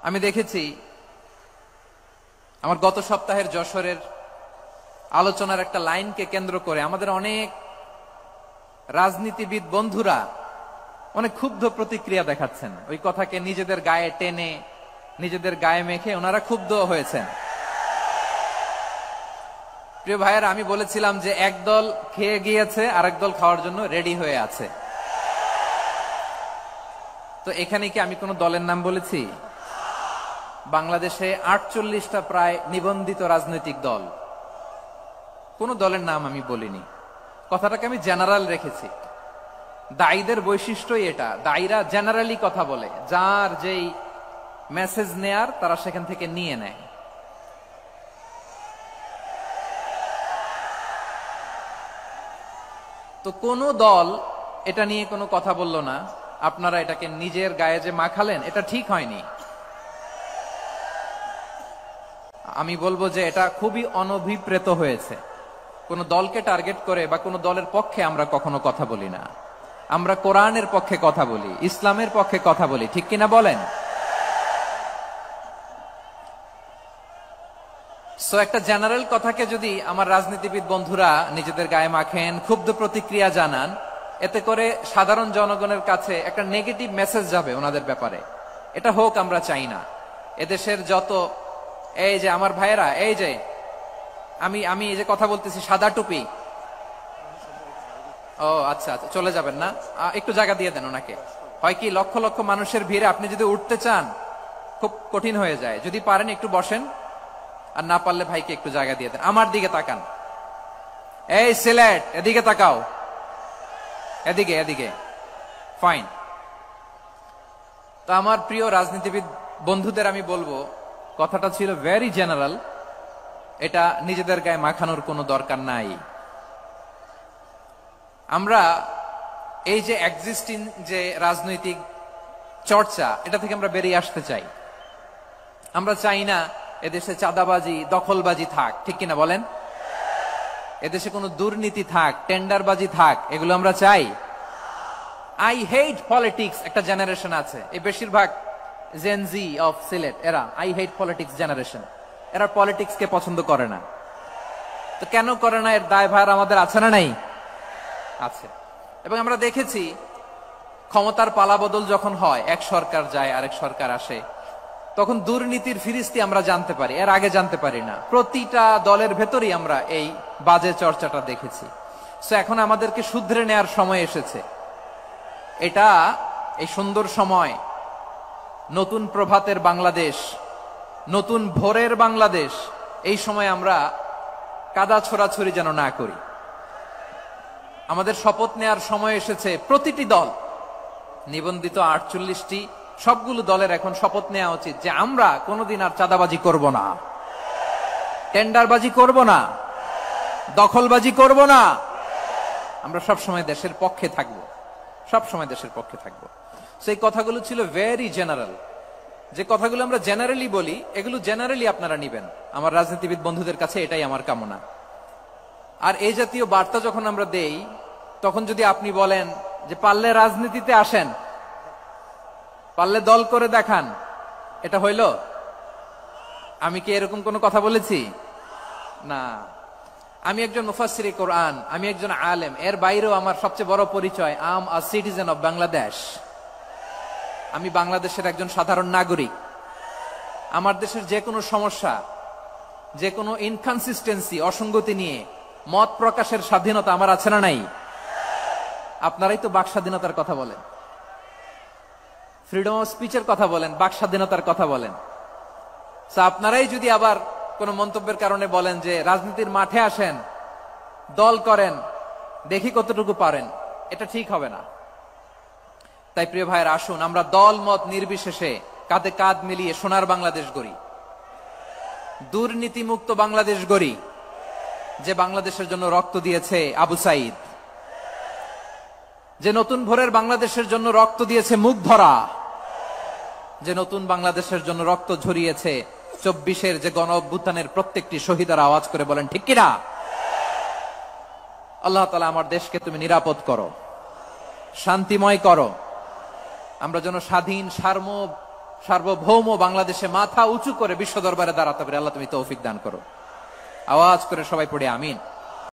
আমি দেখেছি আমার গত সপ্তাহের যশোরের আলোচনার একটা লাইনকে কেন্দ্র করে আমাদের অনেক রাজনীতিবিদ বন্ধুরা অনেক ক্ষুব্ধ প্রতিক্রিয়া দেখাচ্ছেন। ওই কথাকে নিজেদের গায়ে টেনে নিজেদের গায়ে মেখে ওনারা ক্ষুব্ধ হয়েছেন। প্রিয় ভাইয়েরা, আমি বলেছিলাম যে একদল খেয়ে গিয়েছে আরেক দল খাওয়ার জন্য রেডি হয়ে আছে। তো এখানে কি আমি কোন দলের নাম বলেছি? বাংলাদেশে 48টা প্রায় নিবন্ধিত রাজনৈতিক দল, কোন দলের নাম আমি বলিনি। কথাটাকে আমি জেনারেল রেখেছি। দায়ীদের বৈশিষ্ট্যই এটা, দায়ীরা জেনারেলি কথা বলে, যার যেই মেসেজ নেয়ার তারা সেখান থেকে নিয়ে নেয়। তো কোন দল এটা নিয়ে কোনো কথা বলল না। আপনারা এটাকে নিজের গায়ে যে মাখালেন, এটা ঠিক হয়নি। আমি বলবো যে এটা খুবই অনভিপ্রেত হয়েছে। কোন দলকে টার্গেট করে বা কোন দলের পক্ষে আমরা কখনো কথা বলি না। আমরা কোরআনের পক্ষে কথা বলি, ইসলামের পক্ষে কথা বলি, ঠিক কিনা বলেন? সো একটা জেনারেল কথাকে যদি আমার রাজনীতিবিদ বন্ধুরা নিজেদের গায়ে মাখেন, ক্ষুব্ধ প্রতিক্রিয়া জানান, এতে করে সাধারণ জনগণের কাছে একটা নেগেটিভ মেসেজ যাবে ওনাদের ব্যাপারে। এটা হোক আমরা চাই না। এদেশের যত এই যে আমার ভাইয়েরা, এই যে আমি এই যে কথা বলতেছি, সাদা টুপি, ও আচ্ছা আচ্ছা, চলে যাবেন না? একটু জায়গা দিয়ে দেন ওনাকে। হয় কি, লক্ষ লক্ষ মানুষের ভিড়ে আপনি যদি উঠতে চান খুব কঠিন হয়ে যায়। যদি পারেন একটু বসেন, আর না পারলে ভাইকে একটু জায়গা দিয়ে দেন। আমার দিকে তাকান, এই সিলেট, এদিকে তাকাও, এদিকে এদিকে, ফাইন। তো আমার প্রিয় রাজনীতিবিদ বন্ধুদের আমি বলবো, কথাটা ছিল ভেরি জেনারেল, এটা নিজেদের গায়ে মাখানোর কোনো দরকার নাই। আমরা এই যে এক্সিস্টিং যে রাজনৈতিক চর্চা, এটা থেকে আমরা বেরিয়ে আসতে চাই। আমরা চাই না এদেশে চাঁদাবাজি, দখলবাজি থাক, ঠিক কিনা বলেন? এদেশে কোনো দুর্নীতি থাক, টেন্ডারবাজি থাক, এগুলো আমরা চাই। আই হেট পলিটিক্স একটা জেনারেশন আছে, এই বেশিরভাগ জেনজি অফ সিলেট, এরা আই হেট পলিটিক্স জেনারেশন। এরা পলিটিক্স কে পছন্দ করে না। তো কেন করে না, এর দায়ভার আমাদের আছে না নাই? আছে। এবং আমরা দেখেছি ক্ষমতার পালাবদল যখন হয়, এক সরকার যায় আরেক সরকার আসে, তখন দুর্নীতির ফিরিস্তি আমরা জানতে পারি, এর আগে জানতে পারি না। প্রতিটা দলের ভেতরেই আমরা এই বাজে চর্চাটা দেখেছি। সো এখন আমাদেরকে শুধরে নেয়ার সময় এসেছে। এটা এই সুন্দর সময়, নতুন প্রভাতের বাংলাদেশ, নতুন ভোরের বাংলাদেশ, এই সময় আমরা কাদা ছোড়াছুড়ি যেন না করি। আমাদের শপথ নেয়ার সময় এসেছে। প্রতিটি দল, নিবন্ধিত 48টি, সবগুলো দলের এখন শপথ নেওয়া উচিত যে আমরা কোনোদিন আর চাঁদাবাজি করব না, টেন্ডারবাজি করব না, দখলবাজি করব না। আমরা সবসময় দেশের পক্ষে থাকব, সবসময় দেশের পক্ষে থাকব। সেই কথাগুলো ছিল ভেরি জেনারেল। যে কথাগুলো আমরা জেনারেলি বলি, এগুলো জেনারেলি আপনারা নিবেন। আমার রাজনীতিবিদ বন্ধুদের কাছে এটাই আমার কামনা। আর এই জাতীয় বার্তা যখন আমরা দেই, তখন যদি আপনি বলেন যে পারলে রাজনীতিতে আসেন, পারলে দল করে দেখান, এটা হইল? আমি কি এরকম কোনো কথা বলেছি? না। আমি একজন মুফাসসিরে কোরআন, আমি একজন আলেম, এর বাইরেও আমার সবচেয়ে বড় পরিচয় I am a citizen of Bangladesh. আমি বাংলাদেশের একজন সাধারণ নাগরিক। আমার দেশের যে কোনো সমস্যা, যে কোনো ইনকনসিস্টেন্সি, অসঙ্গতি নিয়ে মত প্রকাশের স্বাধীনতা আমার আছে না নাই? আপনারাই তো বাক স্বাধীনতার কথা বলেন, ফ্রিডম অফ স্পিচের কথা বলেন, বাক স্বাধীনতার কথা বলেন। আপনারাই যদি আবার কোন মন্তব্যের কারণে বলেন যে রাজনীতির মাঠে আসেন, দল করেন, দেখি কতটুকু পারেন, এটা ঠিক হবে না। তাই প্রিয় ভাইয়ের, আসুন আমরা দল মত নির্বিশেষে কাঁধে কাঁধ মিলিয়ে সোনার বাংলাদেশ গড়ি, দুর্নীতিমুক্ত বাংলাদেশ গড়ি, যে বাংলাদেশের জন্য রক্ত দিয়েছে আবু সাইদ, যে নতুন ভোরের বাংলাদেশের জন্য রক্ত দিয়েছে মুখ ধরা, যে নতুন বাংলাদেশের জন্য রক্ত ঝরিয়েছে 24-এর যে গণ অভ্যুত্থানের প্রত্যেকটি শহীদের আওয়াজ করে বলেন ঠিক কিনা? আল্লাহ তাআলা আমার দেশকে তুমি নিরাপদ করো, শান্তিময় করো। আমরা যেন স্বাধীন, সার্বভৌম বাংলাদেশে মাথা উঁচু করে বিশ্ব দরবারে দাঁড়াতে পারে। আল্লাহ তুমি তৌফিক দান করো। আওয়াজ করে সবাই পড়ে আমিন।